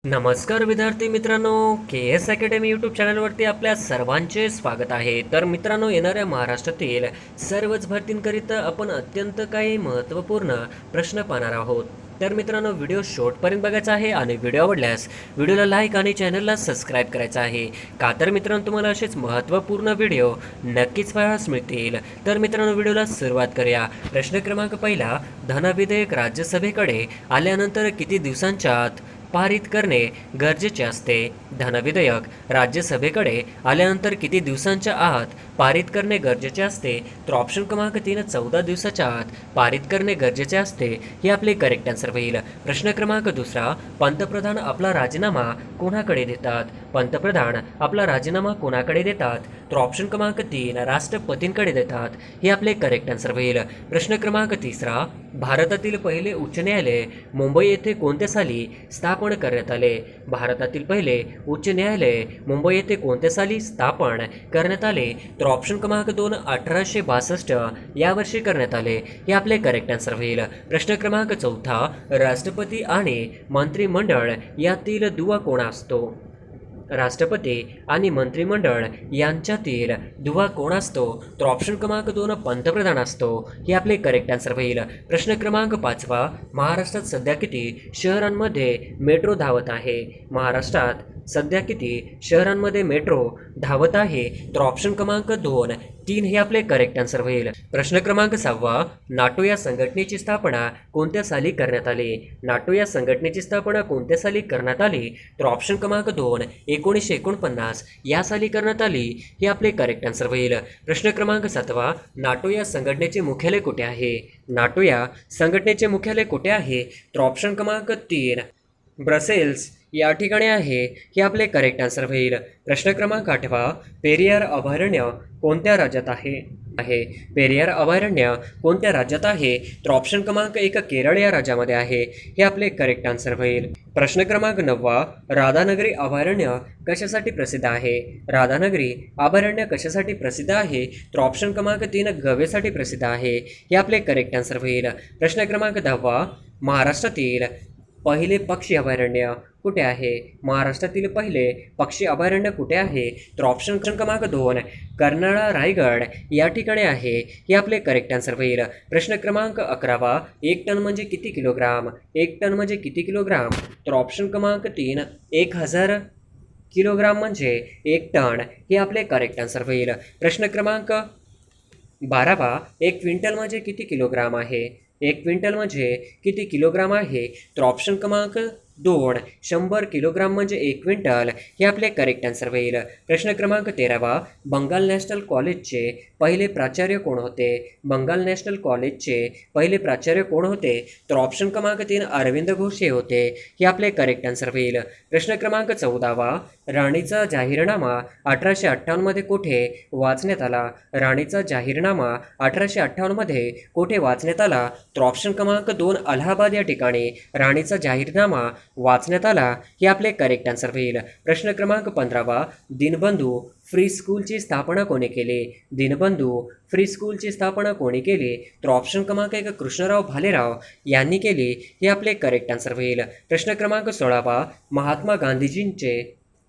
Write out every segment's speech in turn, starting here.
नमस्कार विद्यार्थी मित्रांनो, के एस अकॅडमी यूट्यूब चॅनलवरती आपल्या सर्वांचे स्वागत आहे. तर मित्रांनो, येणाऱ्या महाराष्ट्रातील सर्वच भरतींकरिता आपण अत्यंत काही महत्त्वपूर्ण प्रश्न पाहणार आहोत. तर मित्रांनो, व्हिडिओ शेवटपर्यंत बघायचा आहे आणि व्हिडिओ आवडल्यास व्हिडिओला लाईक आणि चॅनलला सबस्क्राईब करायचं आहे. का तर मित्रांनो, तुम्हाला असेच महत्त्वपूर्ण व्हिडिओ नक्कीच पाहायला मिळतील. तर मित्रांनो, व्हिडिओला सुरुवात करूया. प्रश्न क्रमांक पहिला, धनविधेयक राज्यसभेकडे आल्यानंतर किती दिवसांच्या आत पारित करणे गरजेचे असते? धनविधेयक राज्यसभेकडे आल्यानंतर किती दिवसांच्या आत पारित करणे गरजेचे असते? तर ऑप्शन क्रमांक 3, 14 दिवसाच्या आत पारित करणे गरजेचे असते. हे आपले करेक्ट आन्सर होईल. प्रश्न क्रमांक दुसरा, पंतप्रधान आपला राजीनामा कोणाकडे देतात? पंतप्रधान आपला राजीनामा कोणाकडे देतात? तर ऑप्शन क्रमांक 3, राष्ट्रपतींकडे देतात. हे आपले करेक्ट आन्सर होईल. प्रश्न क्रमांक तिसरा, भारतातील पहिले उच्च न्यायालय मुंबई येथे कोणत्या साली स्थापन करण्यात आले? भारतातील पहिले उच्च न्यायालय मुंबई येथे कोणत्या साली स्थापन करण्यात आले? तर ऑप्शन क्रमांक 2, 1862 या वर्षी करण्यात आले. हे आपले करेक्ट आन्सर होईल. प्रश्न क्रमांक चौथा, राष्ट्रपती आणि मंत्रिमंडळ यातील दुवा कोण असतो? राष्ट्रपती आणि मंत्रिमंडळ यांच्यातील दुवा कोण असतो? तर ऑप्शन क्रमांक 2, पंतप्रधान असतो. हे आपले करेक्ट आन्सर होईल. प्रश्न क्रमांक पाचवा, महाराष्ट्रात सध्या किती शहरांमध्ये मेट्रो धावत आहे? महाराष्ट्रात सध्या किती शहरांमध्ये मेट्रो धावत आहे? तर ऑप्शन क्रमांक 2, 3 हे आपले करेक्ट आन्सर होईल. प्रश्न क्रमांक 6, नाटो या संघटनेची स्थापना कोणत्या साली करण्यात आली? नाटो या संघटनेची स्थापना कोणत्या साली करण्यात आली? तर ऑप्शन क्रमांक 2, 1949 या साली करण्यात आली. हे आपले करेक्ट आन्सर होईल. प्रश्न क्रमांक 7, नाटो या संघटनेचे मुख्यालय कुठे आहे? नाटो या संघटनेचे मुख्यालय कुठे आहे? तर ऑप्शन क्रमांक 3, ब्रसेल्स या ठिकाणी आहे. हे आपले करेक्ट आन्सर होईल. प्रश्न क्रमांक 8, पेरियार अभयारण्य कोणत्या राज्यात आहे? पेरियार अभयारण्य कोणत्या राज्यात आहे? तर ऑप्शन क्रमांक 1, केरळ या राज्यामध्ये आहे. हे आपले करेक्ट आन्सर होईल. प्रश्न क्रमांक 9, राधानगरी अभयारण्य कशासाठी प्रसिद्ध आहे? राधानगरी अभयारण्य कशासाठी प्रसिद्ध आहे? तर ऑप्शन क्रमांक 3, गवेसाठी प्रसिद्ध आहे. हे आपले करेक्ट आन्सर होईल. प्रश्न क्रमांक 10, महाराष्ट्रातील पहिले पक्षी अभयारण्य कुठे आहे? महाराष्ट्रातील पहिले पक्षी अभयारण्य कुठे आहे? तर ऑप्शन क्रमांक 2, कर्नाळा रायगड या ठिकाणी आहे. हे आपले करेक्ट आन्सर होईल. प्रश्न क्रमांक 11, 1 टन म्हणजे किती किलोग्राम? 1 टन म्हणजे किती किलोग्राम? तर ऑप्शन क्रमांक 3, 1000 किलोग्राम म्हणजे 1 टन. हे आपले करेक्ट आन्सर होईल. प्रश्न क्रमांक 12, 1 क्विंटल म्हणजे किती किलोग्राम आहे? 1 क्विंटल म्हणजे किती किलोग्राम आहे? तर ऑप्शन क्रमांक 2, 100 किलोग्राम म्हणजे 1 क्विंटल. हे आपले करेक्ट आन्सर होईल. प्रश्न क्रमांक 13, बंगाल नॅशनल कॉलेजचे पहिले प्राचार्य कोण होते? बंगाल नॅशनल कॉलेजचे पहिले प्राचार्य कोण होते? तर ऑप्शन क्रमांक 3, अरविंद घोष हे होते. हे आपले करेक्ट आन्सर होईल. प्रश्न क्रमांक 14, राणीचा जाहीरनामा 1858 मध्ये कुठे वाचण्यात आला? राणीचा जाहीरनामा 1858 मध्ये कुठे वाचण्यात आला? तर ऑप्शन क्रमांक 2, अलाहाबाद या ठिकाणी राणीचा जाहीरनामा वाचण्यात आला. हे आपले करेक्ट आन्सर होईल. प्रश्न क्रमांक 15, दीनबंधू फ्री स्कूलची स्थापना कोणी केली? दीनबंधू फ्री स्कूलची स्थापना कोणी केली? तर ऑप्शन क्रमांक 1, कृष्णराव भालेराव यांनी केली. हे आपले करेक्ट आन्सर होईल. प्रश्न क्रमांक 16, महात्मा गांधीजींचे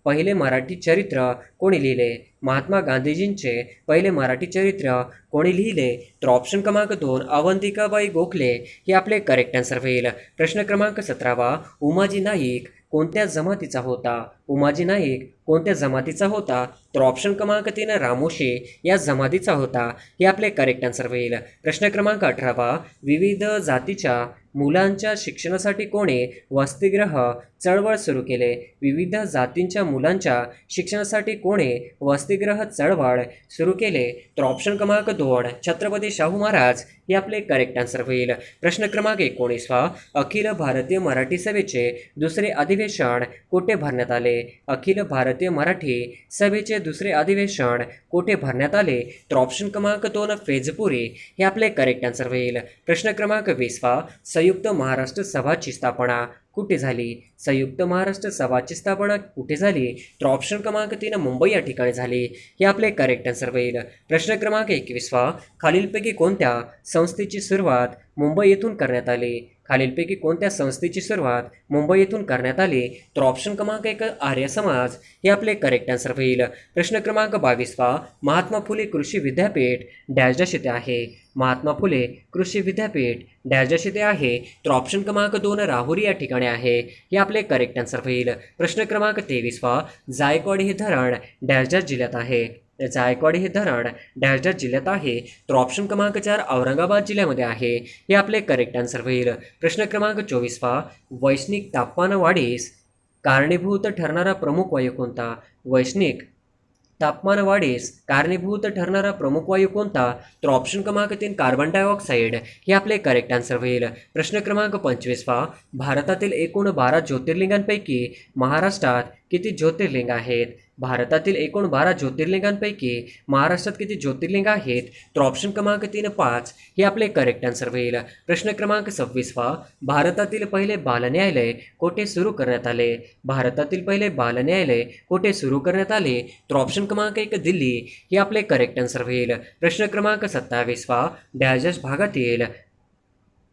पहिले मराठी चरित्र कोणी लिहिले? महात्मा गांधीजींचे पहिले मराठी चरित्र कोणी लिहिले? तर ऑप्शन क्रमांक 2, अवंतिकाबाई गोखले. हे आपले करेक्ट आन्सर होईल. प्रश्न क्रमांक 17, उमाजी नाईक कोणत्या जमातीचा होता? उमाजी नाईक कोणत्या जमातीचा होता? तर ऑप्शन क्रमांक 3, रामोशी या जमातीचा होता. हे आपले करेक्ट आन्सर होईल. प्रश्न क्रमांक 18, विविध जातीच्या मुलांच्या शिक्षणासाठी कोणी वसतिगृह चळवळ सुरू केले? विविध जातींच्या मुलांच्या शिक्षणासाठी कोणी वसतिगृह चळवळ सुरू केले? तर ऑप्शन क्रमांक 2, छत्रपती शाहू महाराज. हे आपले करेक्ट आन्सर होईल. प्रश्न क्रमांक 19, अखिल भारतीय मराठी सभेचे दुसरे अधिवेशन कुठे भरण्यात आले? अखिल भारतीय मराठी सभेचे दुसरे अधिवेशन कुठे भरण्यात आले? तर ऑप्शन क्रमांक 2, फैजपुरी. हे आपले करेक्ट आन्सर होईल. प्रश्न क्रमांक 20, संयुक्त महाराष्ट्र सभाची स्थापना कुठे झाली? संयुक्त महाराष्ट्र सभाची स्थापना कुठे झाली? तर ऑप्शन क्रमांक 3, मुंबई या ठिकाणी झाली. हे आपले करेक्ट आन्सर होईल. प्रश्न क्रमांक 21, खालीलपैकी कोणत्या संस्थेची सुरुवात मुंबई येथून करण्यात आली? खालीलपैकी कोणत्या संस्थेची सुरुवात मुंबई येथून करण्यात आली? तर ऑप्शन क्रमांक 1 आर्य समाज हे आपले करेक्ट आन्सर होईल. प्रश्न क्रमांक 22 महात्मा फुले कृषी विद्यापीठ डॅश डॅश येथे आहे. महात्मा फुले कृषी विद्यापीठ डॅश डॅश येथे आहे. तर ऑप्शन क्रमांक 2 राहुरी या ठिकाणी आहे. हे आपले करेक्ट आन्सर होईल. प्रश्न क्रमांक 23 जायकवाडी हे धरण डॅश डॅश जिल्ह्यात आहे. जायकवाडी हे धरण डॅश डॅश जिल्ह्यात आहे. तर ऑप्शन क्रमांक 4 औरंगाबाद जिल्ह्यामध्ये आहे. हे आपले करेक्ट आन्सर होईल. प्रश्न क्रमांक 24 वैश्विक तापमान वाढीस कारणीभूत ठरणारा प्रमुख वायू कोणता? वैश्विक तापमान वाढीस कारणीभूत ठरणारा प्रमुख वायू कोणता? तर ऑप्शन क्रमांक 3 कार्बन डायऑक्साईड हे आपले करेक्ट आन्सर होईल. प्रश्न क्रमांक 25 भारतातील एकूण 12 ज्योतिर्लिंगांपैकी महाराष्ट्रात किती ज्योतिर्लिंग आहेत? भारतातील एकूण 12 ज्योतिर्लिंगांपैकी महाराष्ट्रात किती ज्योतिर्लिंग आहेत? तर ऑप्शन क्रमांक 3 5 हे आपले करेक्ट आन्सर होईल. प्रश्न क्रमांक 26 भारतातील पहिले बालन्यायालय कोठे सुरू करण्यात आले? भारतातील पहिले बालन्यायालय कोठे सुरू करण्यात आले? तर ऑप्शन क्रमांक 1 दिल्ली हे आपले करेक्ट आन्सर होईल. प्रश्न क्रमांक 27 डॅश भागातील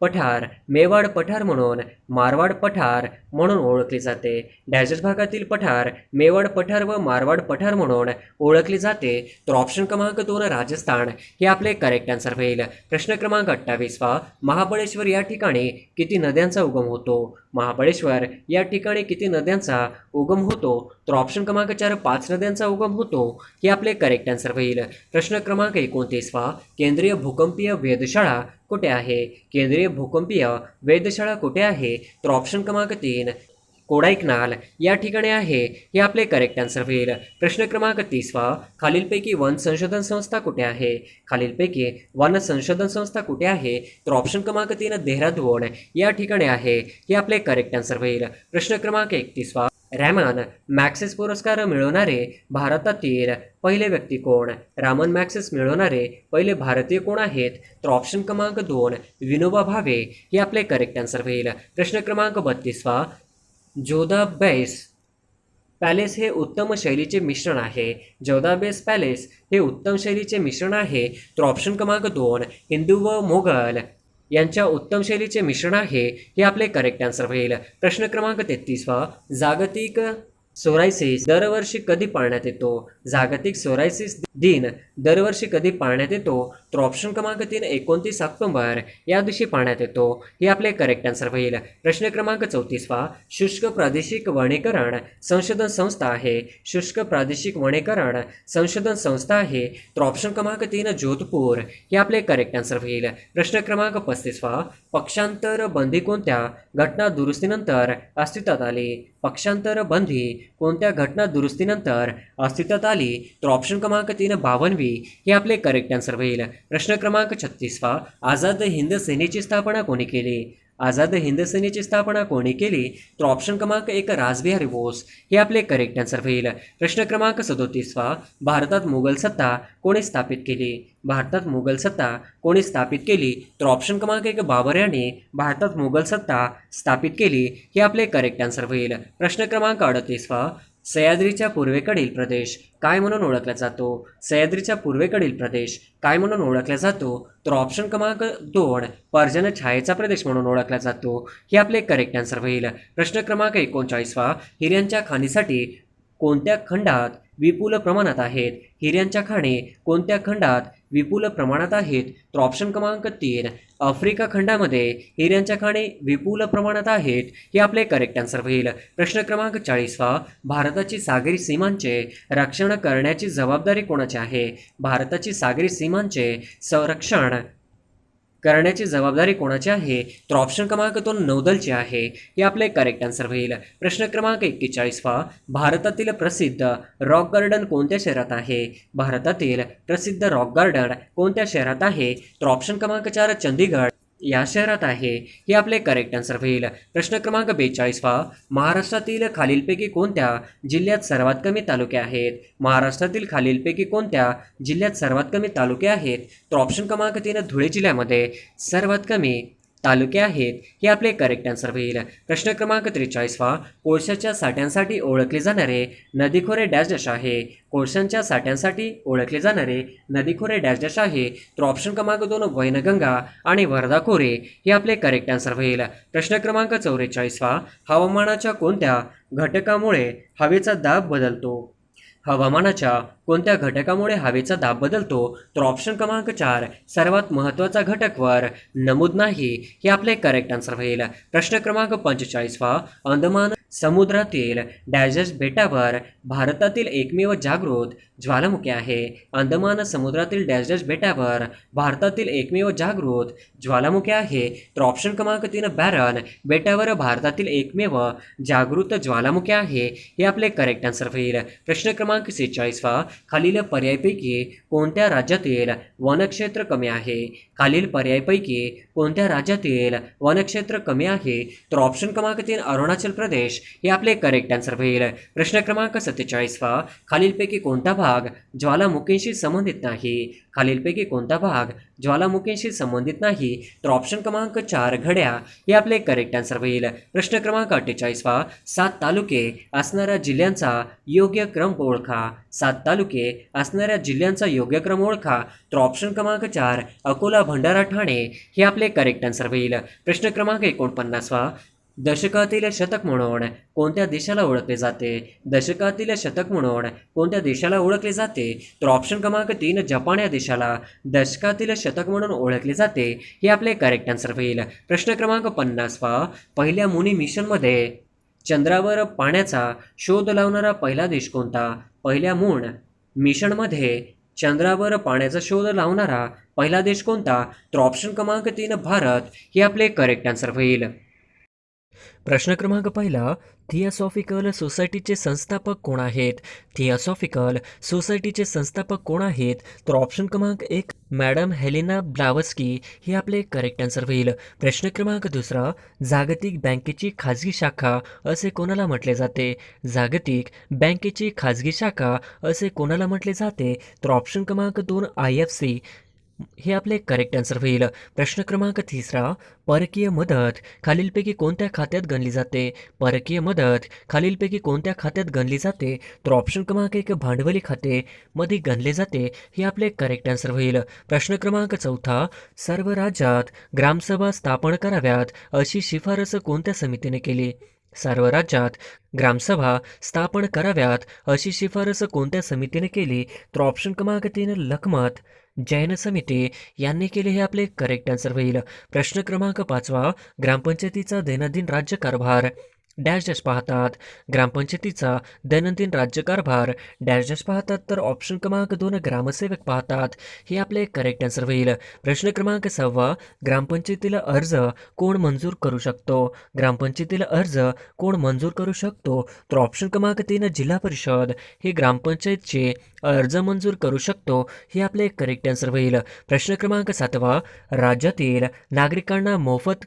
पठार मेवाड पठार म्हणून मारवाड पठार म्हणून ओळखले जाते. डॅश भागातील पठार मेवाड पठार व मारवाड पठार म्हणून ओळखले जाते. तर ऑप्शन क्रमांक 2 राजस्थान हे आपले करेक्ट आन्सर होईल. प्रश्न क्रमांक 28 महाबळेश्वर या ठिकाणी किती नद्यांचा उगम होतो? महाबळेश्वर या ठिकाणी किती नद्यांचा उगम होतो? तर ऑप्शन क्रमांक 4 5 नद्यांचा उगम होतो. हे आपले करेक्ट आन्सर होईल. प्रश्न क्रमांक 29 केंद्रीय भूकंपीय वेधशाळा कुठे आहे? केंद्रीय भूकंपीय वेधशाळा कुठे आहे? तर ऑप्शन क्रमांक 3 कोडाईकनाल या ठिकाणी आहे. हे आपले करेक्ट आन्सर होईल. प्रश्न क्रमांक 30 खालीलपैकी वन संशोधन संस्था कुठे आहे? खालीलपैकी वन संशोधन संस्था कुठे आहे? तर ऑप्शन क्रमांक 3 देहरादून या ठिकाणी आहे. हे आपले करेक्ट आन्सर होईल. प्रश्न क्रमांक 31 रॅमन मॅक्सेस पुरस्कार मिळवणारे भारतातील पहिले व्यक्ती कोण? रामन मॅक्सेस मिळवणारे पहिले भारतीय कोण आहेत? तर ऑप्शन क्रमांक 2 विनोबा भावे हे आपले करेक्ट आन्सर होईल. प्रश्न क्रमांक 32 जोधा बेस पॅलेस हे उत्तम शैलीचे मिश्रण आहे. जोधा बेस पॅलेस हे उत्तम शैलीचे मिश्रण आहे. तर ऑप्शन क्रमांक 2 हिंदू व मोगल यांच्या उत्तम शैलीचे मिश्रण आहे. हे आपले करेक्ट आन्सर होईल. प्रश्न क्रमांक 33 जागतिक सोरायसिस दरवर्षी कधी पाळण्यात येतो? जागतिक सोरायसिस दिन दरवर्षी कधी पाळण्यात येतो? तर ऑप्शन क्रमांक 3 29 ऑक्टोबर या दिवशी पाळण्यात येतो. हे आपले करेक्ट आन्सर होईल. प्रश्न क्रमांक 34 शुष्क प्रादेशिक वनीकरण संशोधन संस्था आहे. शुष्क प्रादेशिक वनीकरण संशोधन संस्था आहे. तर ऑप्शन क्रमांक 3 जोधपूर हे आपले करेक्ट आन्सर होईल. प्रश्न क्रमांक 35 पक्षांतर बंदी कोणत्या घटना दुरुस्तीनंतर अस्तित्वात आली? पक्षांतर बंदी कोणत्या घटना दुरुस्तीनंतर अस्तित्वात आली? तर ऑप्शन क्रमांक 3 52 हे आपले करेक्ट आन्सर होईल. प्रश्न क्रमांक 36 आझाद हिंद सेनेची स्थापना कोणी केली? आझाद हिंद सेनेची स्थापना कोणी केली? तर ऑप्शन क्रमांक 1 रासबिहारी बोस हे आपले करेक्ट आन्सर होईल. प्रश्न क्रमांक 37 भारतात मुघल सत्ता कोणी स्थापित केली? भारतात मुघल सत्ता कोणी स्थापित केली? तर ऑप्शन क्रमांक 1 बाबर यांनी भारतात मुघल सत्ता स्थापित केली. हे आपले करेक्ट आन्सर होईल. प्रश्न क्रमांक 38 सह्याद्रीच्या पूर्वेकडील प्रदेश काय म्हणून ओळखला जातो? सह्याद्रीच्या पूर्वेकडील प्रदेश काय म्हणून ओळखला जातो? तर ऑप्शन क्रमांक 2 पर्जन्य छायेचा प्रदेश म्हणून ओळखला जातो. हे आपले करेक्ट आन्सर होईल. प्रश्न क्रमांक 39 हिऱ्यांच्या खाणीसाठी कोणत्या खंडात विपुल प्रमाणात आहेत? हिऱ्यांच्या खाणी कोणत्या खंडात विपुल प्रमाणात आहेत? तर ऑप्शन क्रमांक 3 आफ्रिका खंडामध्ये हिऱ्यांच्या खाणी विपुल प्रमाणात आहेत. हे आपले करेक्ट आन्सर होईल. प्रश्न क्रमांक 40 भारताची सागरी सीमांचे रक्षण करण्याची जबाबदारी कोणाची आहे? भारताची सागरी सीमांचे संरक्षण करण्याची जबाबदारी कोणाची आहे? तर ऑप्शन क्रमांक 2 नौदलची आहे. हे आपले करेक्ट आन्सर होईल. प्रश्न क्रमांक 41 भारतातील प्रसिद्ध रॉक गार्डन कोणत्या शहरात आहे? भारतातील प्रसिद्ध रॉक गार्डन कोणत्या शहरात आहे? तर ऑप्शन क्रमांक 4 चंदीगड या शहरात आहे. हे आपले करेक्ट आन्सर होईल. प्रश्न क्रमांक 42 महाराष्ट्रातील खालीलपैकी कोणत्या जिल्ह्यात सर्वात कमी तालुके आहेत? महाराष्ट्रातील खालीलपैकी कोणत्या जिल्ह्यात सर्वात कमी तालुके आहेत? तर ऑप्शन क्रमांक 3 धुळे जिल्ह्यामध्ये सर्वात कमी तालुके आहेत हे आपले करेक्ट आन्सर होईल. प्रश्न क्रमांक 43 कोळशाच्या साठ्यांसाठी ओळखले जाणारे नदीखोरे डॅश डॅश आहे. कोळशांच्या साठ्यांसाठी ओळखले जाणारे नदीखोरे डॅश डॅश आहे. तर ऑप्शन क्रमांक 2 वैनगंगा आणि वर्धा खोरे हे आपले करेक्ट आन्सर होईल. प्रश्न क्रमांक 44 हवामानाच्या कोणत्या घटकामुळे हवेचा दाब बदलतो. हवामानाच्या कोणत्या घटकामुळे हवेचा दाब बदलतो. तर ऑप्शन क्रमांक 4 सर्वात महत्त्वाचा घटक वर नमूद नाही हे आपले करेक्ट आन्सर होईल. प्रश्न क्रमांक 45 अंदमान समुद्रातील डॅश बेटावर भारतातील एकमेव जागृत ज्वालामुखी आहे. अंदमान समुद्रातील डॅश डॅश बेटावर भारतातील एकमेव जागृत ज्वालामुखी आहे. तर ऑप्शन क्रमांक 3 बॅरन बेटावर भारतातील एकमेव जागृत ज्वालामुखी आहे हे आपले करेक्ट आन्सर होईल. प्रश्न क्रमांक 46 खालील पर्यायपैकी कोणत्या राज्यातील वनक्षेत्र कमी आहे. खालील पर्यायपैकी कोणत्या राज्यातील वनक्षेत्र कमी आहे. तर ऑप्शन क्रमांक 3 अरुणाचल प्रदेश हे आपले करेक्ट आन्सर होईल. प्रश्न क्रमांक 47 खालीलपैकी कोणता भाग ज्वालामुखींशी संबंधित नाही. खालीलपैकी कोणता भाग ज्वालामुखींशी संबंधित नाही. तर ऑप्शन क्रमांक 4 घड्या हे आपले करेक्ट आन्सर होईल. प्रश्न क्रमांक 48 7 तालुके असणाऱ्या जिल्ह्यांचा योग्य क्रम ओळखा. 7 तालुके असणाऱ्या जिल्ह्यांचा योग्य क्रम ओळखा. तर ऑप्शन क्रमांक 4 अकोला भंडारा ठाणे हे आपले करेक्ट आन्सर होईल. प्रश्न क्रमांक 49 दशकातील शतक म्हणून कोणत्या देशाला ओळखले जाते. दशकातील शतक म्हणून कोणत्या देशाला ओळखले जाते. तर ऑप्शन क्रमांक 3 जपान या देशाला दशकातील शतक म्हणून ओळखले जाते हे आपले करेक्ट आन्सर होईल. प्रश्न क्रमांक 50 पहिल्या मुनी मिशनमध्ये चंद्रावर पाण्याचा शोध लावणारा पहिला देश कोणता. पहिल्या मून मिशनमध्ये चंद्रावर पाण्याचा शोध लावणारा पहिला देश कोणता. तर ऑप्शन क्रमांक 3 भारत हे आपले करेक्ट आन्सर होईल. प्रश्न क्रमांक 1 थिओसॉफिकल सोसायटीचे संस्थापक कोण आहेत. थिओसॉफिकल सोसायटीचे संस्थापक कोण आहेत. तर ऑप्शन क्रमांक 1 मॅडम हेलेना ब्लावस्की हे आपले करेक्ट आन्सर होईल. प्रश्न क्रमांक 2 जागतिक बँकेची खाजगी शाखा असे कोणाला म्हटले जाते. जागतिक बँकेची खाजगी शाखा असे कोणाला म्हटले जाते. तर ऑप्शन क्रमांक 2 IFC हे आपले करेक्ट आन्सर होईल. प्रश्न क्रमांक 3 परकीय मदत खालीलपैकी कोणत्या खात्यात गणली जाते. परकीय मदत खालीलपैकी कोणत्या खात्यात गणली जाते. तर ऑप्शन क्रमांक 1 भांडवली खाते मध्ये गणले जाते हे आपले करेक्ट आन्सर होईल. प्रश्न क्रमांक 4 सर्व राज्यात ग्रामसभा स्थापन कराव्यात अशी शिफारस कोणत्या समितीने केली. सर्व राज्यात ग्रामसभा स्थापन कराव्यात अशी शिफारस कोणत्या समितीने केली. तर ऑप्शन क्रमांक 3 लखमत जैन समिती यांनी केले हे आपले करेक्ट आन्सर होईल. प्रश्न क्रमांक 5 ग्रामपंचायतीचा दैनंदिन राज्यकारभार डॅश डॅश पाहतात. ग्रामपंचायतीचा दैनंदिन राज्यकारभार डॅश डॅश पाहतात. तर ऑप्शन क्रमांक 2 ग्रामसेवक पाहतात हे आपले करेक्ट आन्सर होईल. प्रश्न क्रमांक 6 ग्रामपंचायतीला अर्ज कोण मंजूर करू शकतो. ग्रामपंचायतीला अर्ज कोण मंजूर करू शकतो. तर ऑप्शन क्रमांक 3 जिल्हा परिषद हे ग्रामपंचायतचे अर्ज मंजूर करू शकतो हे आपले करेक्ट आन्सर होईल. प्रश्न क्रमांक 7 राज्यातील नागरिकांना मोफत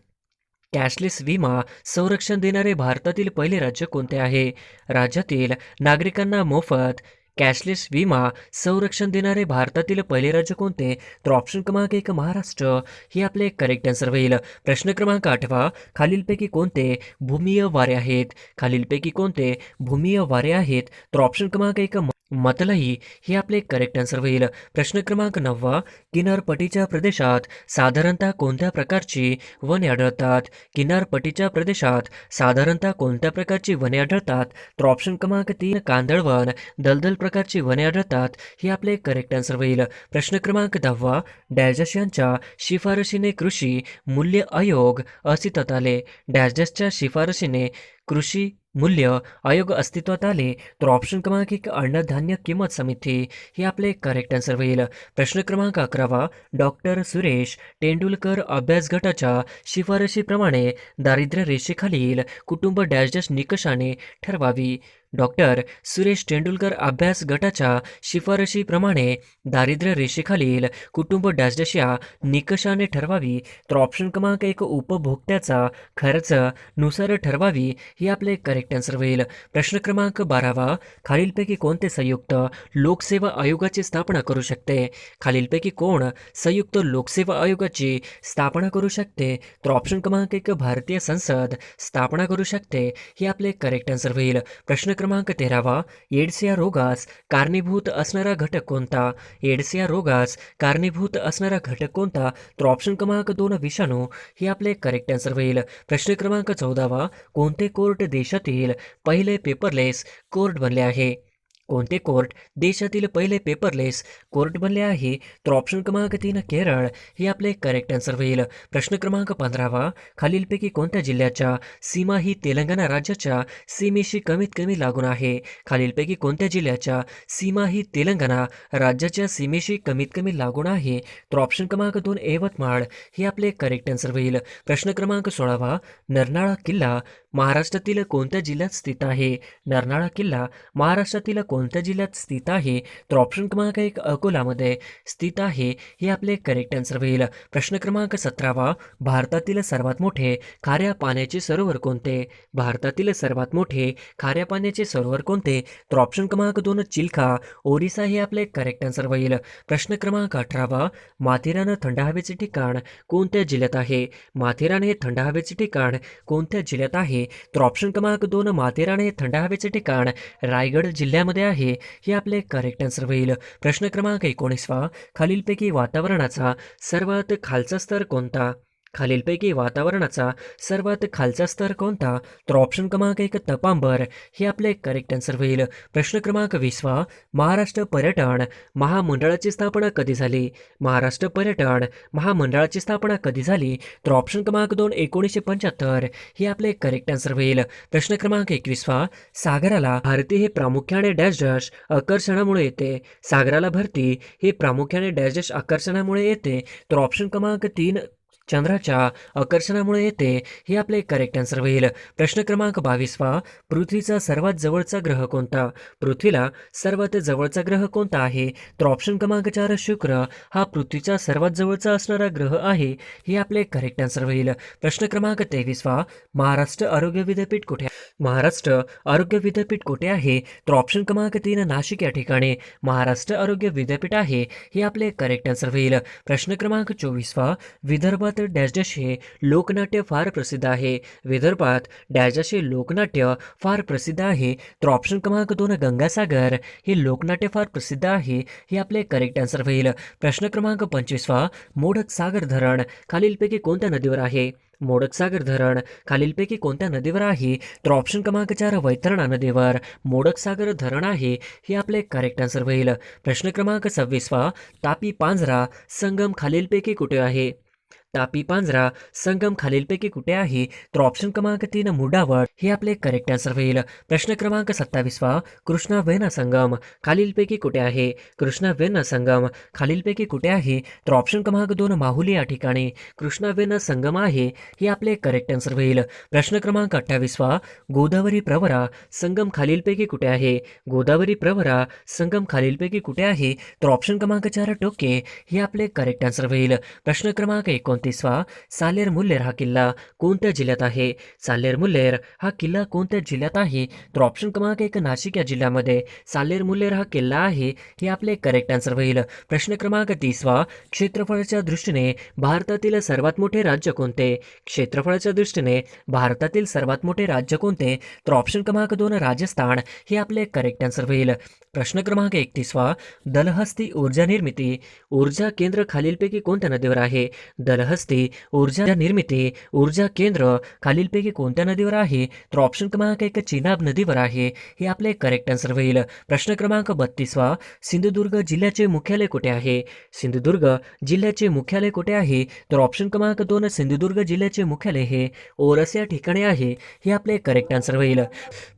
कॅशलेस विमा संरक्षण देणारे भारतातील पहिले राज्य कोणते आहे. राज्यातील नागरिकांना मोफत कॅशलेस विमा संरक्षण देणारे भारतातील पहिले राज्य कोणते. तर ऑप्शन क्रमांक 1 महाराष्ट्र हे आपले करेक्ट आन्सर होईल. प्रश्न क्रमांक 8 खालीलपैकी कोणते भूमीय वारे आहेत. खालीलपैकी कोणते भूमीय वारे आहेत. तर ऑप्शन क्रमांक 1 मतलई हे आपले करेक्ट आन्सर होईल. प्रश्न क्रमांक 9 किनारपट्टीच्या प्रदेशात साधारणतः कोणत्या प्रकारची वने आढळतात. किनारपट्टीच्या प्रदेशात साधारणतः कोणत्या प्रकारची वने आढळतात. तर ऑप्शन क्रमांक 3 कांदळवन दलदल प्रकारची वने आढळतात हे आपले करेक्ट आन्सर होईल. प्रश्न क्रमांक 10 डॅश यांच्या शिफारशीने कृषी मूल्य आयोग अस्तित्वात आले. डॅशच्या शिफारशीने कृषी मूल्य आयोग अस्तित्वात आले. तर ऑप्शन क्रमांक 1 अन्नधान्य किंमत समिती हे आपले करेक्ट आन्सर होईल. प्रश्न क्रमांक 11 डॉक्टर सुरेश तेंडुलकर अभ्यास गटाच्या शिफारशीप्रमाणे दारिद्र्य रेषेखालील कुटुंब डॅश डॅश निकषाने ठरवावी. डॉक्टर सुरेश तेंडुलकर अभ्यास गटाच्या शिफारशीप्रमाणे दारिद्र्य रेषेखालील कुटुंब डॅश डॅश या निकषाने ठरवावी. तर ऑप्शन क्रमांक 1 उपभोक्त्याचा खर्च नुसार ठरवावी. हे आपले करेक्ट आन्सर होईल. प्रश्न क्रमांक 12 खालीलपैकी कोणते संयुक्त लोकसेवा आयोगाची स्थापना करू शकते? खालीलपैकी कोण संयुक्त लोकसेवा आयोगाची स्थापना करू शकते? तर ऑप्शन क्रमांक 1 भारतीय संसद स्थापना करू शकते. हे आपले करेक्ट आन्सर होईल. प्रश्न क्रमांक 13 एड्स या रोगास कारणीभूत असणारा घटक कोणता? एड्स या रोगास कारणीभूत असणारा घटक कोणता? तर ऑप्शन क्रमांक 2 विषाणू. हे आपले करेक्ट आन्सर होईल. प्रश्न क्रमांक 14 कोणते कोर्ट देशातील पहिले पेपरलेस कोर्ट बनले आहे? कोणते कोर्ट देशातील पहिले पेपरलेस कोर्ट बनले आहे? तर ऑप्शन क्रमांक 3 केरळ. हे आपले करेक्ट आन्सर होईल. प्रश्न क्रमांक 15 खालीलपैकी कोणत्या जिल्ह्याच्या सीमा ही तेलंगणा राज्याच्या सीमेशी कमीत कमी लागून आहे? खालीलपैकी कोणत्या जिल्ह्याच्या सीमा ही तेलंगणा राज्याच्या सीमेशी कमीत कमी लागून आहे? तर ऑप्शन क्रमांक 2 यवतमाळ. हे आपले करेक्ट आन्सर होईल. प्रश्न क्रमांक 16 नरनाळा किल्ला महाराष्ट्रातील कोणत्या जिल्ह्यात स्थित आहे? नरनाळा किल्ला महाराष्ट्रातील कोणत्या जिल्ह्यात स्थित आहे? तर ऑप्शन क्रमांक 1 अकोलामध्ये स्थित आहे. हे आपले करेक्ट आन्सर होईल. प्रश्न क्रमांक 17 भारतातील सर्वात मोठे खाऱ्या पाण्याचे सरोवर कोणते? भारतातील सर्वात मोठे खाऱ्या पाण्याचे सरोवर कोणते? तर ऑप्शन क्रमांक 2 चिल्का ओरिसा. हे आपले करेक्ट आन्सर होईल. प्रश्न क्रमांक 18 माथेरान थंड हवेचे ठिकाण कोणत्या जिल्ह्यात आहे? माथेरान हे थंड हवेचे ठिकाण कोणत्या जिल्ह्यात आहे? तर ऑप्शन क्रमांक 2 माथेरान हे थंड हवेचे ठिकाण रायगड जिल्ह्यामध्ये आहे. हे आपले करेक्ट आन्सर होईल. प्रश्न क्रमांक 19 खालीलपैकी वातावरणाचा सर्वात खालचा स्तर कोणता? खालीलपैकी वातावरणाचा सर्वात खालचा स्तर कोणता? तर ऑप्शन क्रमांक 1 तपांबर. हे आपले करेक्ट आन्सर होईल. प्रश्न क्रमांक 20 महाराष्ट्र पर्यटन महामंडळाची स्थापना कधी झाली? महाराष्ट्र पर्यटन महामंडळाची स्थापना कधी झाली? तर ऑप्शन क्रमांक 2 1975. हे आपले करेक्ट आन्सर होईल. प्रश्न क्रमांक 21 सागराला भारती हे प्रामुख्याने डॅश डॅश आकर्षणामुळे येते? सागराला भरती हे प्रामुख्याने डॅश डॅश आकर्षणामुळे येते? तर ऑप्शन क्रमांक 3 चंद्राच्या आकर्षणामुळे येते. हे आपले करेक्ट आन्सर होईल. प्रश्न क्रमांक 22 पृथ्वीचा सर्वात जवळचा ग्रह कोणता? पृथ्वीला सर्वात जवळचा ग्रह कोणता आहे? तर ऑप्शन क्रमांक 4 शुक्र हा पृथ्वीचा सर्वात जवळचा असणारा ग्रह आहे. हे आपले करेक्ट आन्सर होईल. प्रश्न क्रमांक 23 महाराष्ट्र आरोग्य विद्यापीठ कुठे आहे? महाराष्ट्र आरोग्य विद्यापीठ कुठे आहे? तर ऑप्शन क्रमांक 3 नाशिक या ठिकाणी महाराष्ट्र आरोग्य विद्यापीठ आहे. हे आपले करेक्ट आन्सर होईल. प्रश्न क्रमांक 24 विदर्भात डॅश डॅश हे लोकनाट्य फार प्रसिद्ध आहे. विदर्भात डॅश डॅश हे लोकनाट्य फार प्रसिद्ध आहे. तर ऑप्शन क्रमांक 2 गंगासागर हे लोकनाट्य फार प्रसिद्ध आहे. हे आपले करेक्ट आन्सर होईल. प्रश्न क्रमांक 25 मोडक सागर धरण खालीलपैकी कोणत्या नदीवर आहे? मोडक सागर धरण खालीलपैकी कोणत्या नदीवर आहे? तर ऑप्शन क्रमांक 4 वैतरणा नदीवर मोडक सागर धरण आहे. हे आपले करेक्ट आन्सर होईल. प्रश्न क्रमांक 26 तापी पांझरा संगम खालीलपैकी कुठे आहे? तापी पांझरा संगम खालीलपैकी कुठे आहे? तर ऑप्शन क्रमांक 3 मुडावड. हे आपले करेक्ट आन्सर होईल. प्रश्न क्रमांक 27 कृष्णा वेना संगम खालीलपैकी कुठे आहे? कृष्णा वेना संगम खालीलपैकी कुठे आहे? तर ऑप्शन क्रमांक 2 माहुली या ठिकाणी कृष्णा वेना संगम आहे. हे आपले करेक्ट आन्सर होईल. प्रश्न क्रमांक 28 गोदावरी प्रवरा संगम खालीलपैकी कुठे आहे? गोदावरी प्रवरा संगम खालीलपैकी कुठे आहे? तर ऑप्शन क्रमांक 4 टोके. हे आपले करेक्ट आन्सर होईल. प्रश्न क्रमांक 29 सालेर मुल्लेर हा किल्ला कोणत्या जिल्ह्यात आहे? सालेर मुल्लेर हा किल्ला कोणत्या जिल्ह्यात आहे? तर ऑप्शन क्रमांक 1 नाशिक या जिल्ह्यामध्ये सालेर मुल्लेर हा किल्ला आहे. हे आपले करेक्ट आन्सर होईल. प्रश्न क्रमांक 30 क्षेत्रफळाच्या दृष्टीने भारतातील सर्वात मोठे राज्य कोणते? क्षेत्रफळाच्या दृष्टीने भारतातील सर्वात मोठे राज्य कोणते? तर ऑप्शन क्रमांक 2 राजस्थान. हे आपले करेक्ट आन्सर होईल. प्रश्न क्रमांक 31 दलहस्ती ऊर्जा निर्मिती ऊर्जा केंद्र खालीलपैकी कोणत्या नदीवर आहे? दलहस्ती ऊर्जा निर्मिती ऊर्जा केंद्र खालीलपैकी कोणत्या नदीवर आहे? तर ऑप्शन क्रमांक 1 चिनाब नदीवर आहे. हे आपले करेक्ट आन्सर होईल. प्रश्न क्रमांक 32 सिंधुदुर्ग जिल्ह्याचे मुख्यालय कुठे आहे? सिंधुदुर्ग जिल्ह्याचे मुख्यालय कुठे आहे? तर ऑप्शन क्रमांक 2 सिंधुदुर्ग जिल्ह्याचे मुख्यालय हे ओरस या ठिकाणी आहे. हे आपले करेक्ट आन्सर होईल.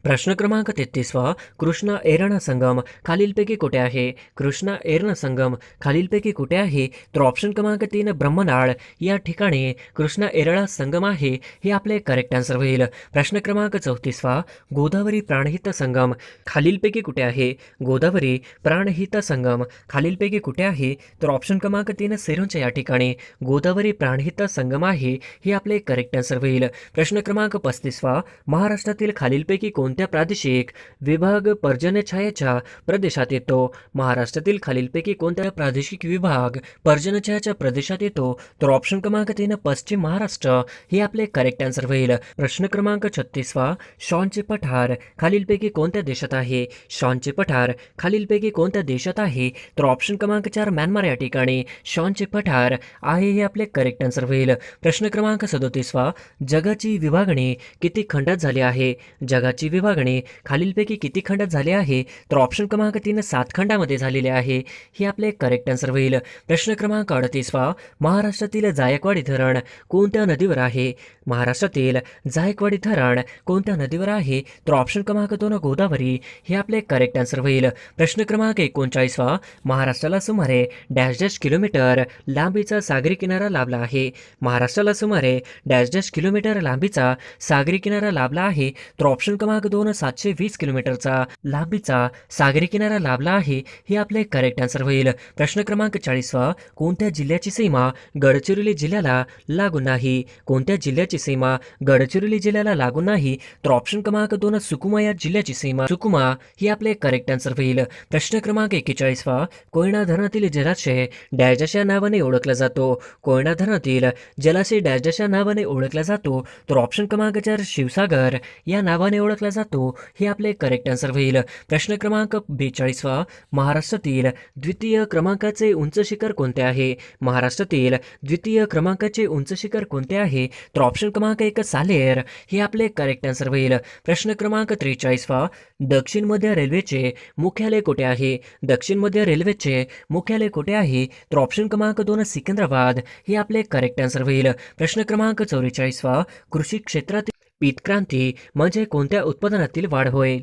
प्रश्न क्रमांक 33 कृष्णा एरणा संगम खालीलपैकी कुठे आहे? कृष्णा एरणा संगम खालीलपैकी कुठे आहे? तर ऑप्शन क्रमांक 3 ब्रह्मनाळ. या ठिकाणी कृष्णा एरळा संगम आहे, हे आपले करेक्ट आन्सर होईल. प्रश्न क्रमांक 34 गोदावरी प्राणहित संगम खालीलपैकी कुठे आहे? गोदावरी प्राणहित संगम खालीलपैकी कुठे आहे? तर ऑप्शन क्रमांक 3 सेरोंच्या या ठिकाणी गोदावरी प्राणहित संगम आहे, हे आपले करेक्ट आन्सर होईल. प्रश्न क्रमांक 35 महाराष्ट्रातील खालीलपैकी कोणत्या प्रादेशिक विभाग पर्जन्यछायेच्या प्रदेशात येतो? महाराष्ट्रातील खालीलपैकी कोणत्या प्रादेशिक विभाग पर्जन्यछायेच्या प्रदेशात येतो? तर ऑप्शन क्रमांक 3 पश्चिम महाराष्ट्र, हे आपले करेक्ट आन्सर होईल. प्रश्न क्रमांक 36 शॉनचे पठार खालीलपैकी कोणत्या देशात आहे? शॉनचे पठार खालीलपैकी कोणत्या देशात आहे? तर ऑप्शन क्रमांक 4 म्यानमार या ठिकाणी शॉनचे पठार आहे, हे आपले करेक्ट आन्सर होईल. प्रश्न क्रमांक 37 जगाची विभागणी किती खंडात झाली आहे? जगाची विभागणी खालीलपैकी किती खंडात झाली आहे? तर ऑप्शन क्रमांक 3 7 खंडामध्ये झालेले आहे, हे आपले करेक्ट आन्सर होईल. प्रश्न क्रमांक 38 महाराष्ट्रातील जायकवाडी धरण कोणत्या नदीवर आहे? महाराष्ट्रातील जायकवाडी धरण कोणत्या नदीवर आहे? तर ऑप्शन क्रमांक 2 गोदावरी, हे आपले करेक्ट आन्सर होईल. प्रश्न क्रमांक 39 महाराष्ट्राला सुमारे डॅश डॅश किलोमीटर लांबीचा सागरी किनारा लाभला आहे? महाराष्ट्राला सुमारे डॅश डॅश किलोमीटर लांबीचा सागरी किनारा लाभला आहे? तर ऑप्शन क्रमांक 2 720 किलोमीटरचा लांबीचा सागरी किनारा लाभला आहे, हे आपले करेक्ट आन्सर होईल. प्रश्न क्रमांक 40 कोणत्या जिल्ह्याची सीमा गडचिरोली जिल्ह्याला लागून नाही? कोणत्या जिल्ह्याची सीमा गडचिरोली जिल्ह्याला लागून नाही? तर ऑप्शन क्रमांक 2 सुकुमा या जिल्ह्याची सीमा सुकुमा, ही आपले करेक्ट आन्सर होईल. प्रश्न क्रमांक 41 कोयना धरणातील जलाशय डॅश डॅश या नावाने ओळखला जातो? कोयना धरणातील जलाशय डॅश डॅश या नावाने ओळखला जातो? तर ऑप्शन क्रमांक 4 शिवसागर या नावाने ओळखला जातो, हे आपले करेक्ट आन्सर होईल. प्रश्न क्रमांक 42 महाराष्ट्रातील द्वितीय क्रमांकाचे उंच शिखर कोणते आहे? महाराष्ट्रातील द्वितीय क्रमांकाचे उंच शिखर कोणते आहे? तर ऑप्शन क्रमांक 1 सालेर, हे आपले करेक्ट आन्सर होईल. प्रश्न क्रमांक 43 दक्षिण मध्य रेल्वेचे मुख्यालय कुठे आहे? दक्षिण मध्य रेल्वेचे मुख्यालय कुठे आहे? तर ऑप्शन क्रमांक 2 सिकंदराबाद, हे आपले करेक्ट आन्सर होईल. प्रश्न क्रमांक 44 कृषी क्षेत्रातील पीतक्रांती म्हणजे कोणत्या उत्पादनातील वाढ होईल?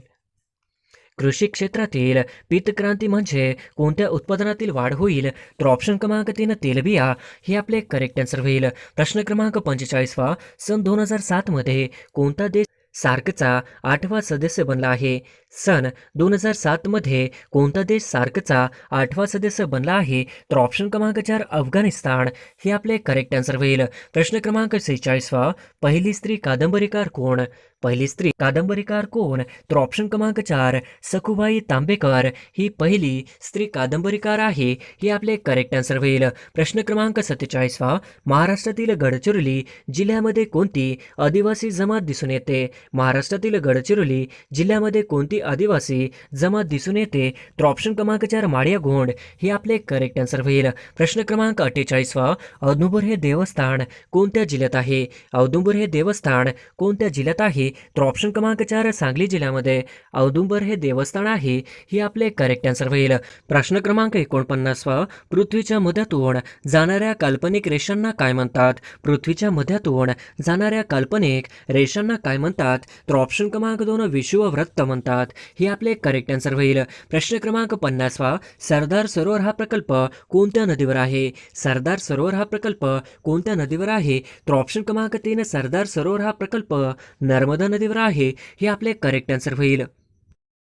कृषी क्षेत्रातील पीतक्रांती म्हणजे कोणत्या उत्पादनातील वाढ होईल? तर ऑप्शन क्रमांक 3 तेलबिया, हे आपले करेक्ट आन्सर होईल. प्रश्न क्रमांक 45 सन 2007 मध्ये कोणता देश सार्कचा 8वा सदस्य बनला आहे? सन 2007 मध्ये कोणता देश सार्कचा 8वा सदस्य बनला आहे? तर ऑप्शन क्रमांक 4 अफगाणिस्तान, हे आपले करेक्ट आन्सर होईल. प्रश्न क्रमांक 46 पहिली स्त्री कादंबरीकार कोण? पहिली स्त्री कादंबरीकार कोण? तर ऑप्शन क्रमांक 4 सखुबाई तांबेकर, ही पहिली स्त्री कादंबरीकार आहे, हे आपले करेक्ट आन्सर होईल. प्रश्न क्रमांक 47 महाराष्ट्रातील गडचिरोली जिल्ह्यामध्ये कोणती आदिवासी जमात दिसून येते? महाराष्ट्रातील गडचिरोली जिल्ह्यामध्ये कोणती आदिवासी जमात दिसून येते? तर ऑप्शन क्रमांक 4 माडिया गोंड, हे आपले करेक्ट आन्सर होईल. प्रश्न क्रमांक 48 औदुंबर हे देवस्थान कोणत्या जिल्ह्यात आहे? औदुंबर हे देवस्थान कोणत्या जिल्ह्यात आहे? तर ऑप्शन क्रमांक 4 सांगली जिल्ह्यामध्ये औदुंबर हे देवस्थान आहे, हे आपले करेक्ट आन्सर होईल. प्रश्न क्रमांक 49 पृथ्वीच्या मध्यातून जाणाऱ्या काल्पनिक रेषांना काय म्हणतात? पृथ्वीच्या मध्यातून जाणाऱ्या काल्पनिक रेषांना काय म्हणतात? तर ऑप्शन क्रमांक 2 विषुववृत्त म्हणतात, हे आपले करेक्ट आन्सर होईल. प्रश्न क्रमांक 50 सरदार सरोवर हा प्रकल्प कोणत्या नदीवर आहे? सरदार सरोवर हा प्रकल्प कोणत्या नदीवर आहे? तर ऑप्शन क्रमांक 3 सरदार सरोवर हा प्रकल्प नर्मदा नदीवर आहे, हे आपले करेक्ट आन्सर होईल.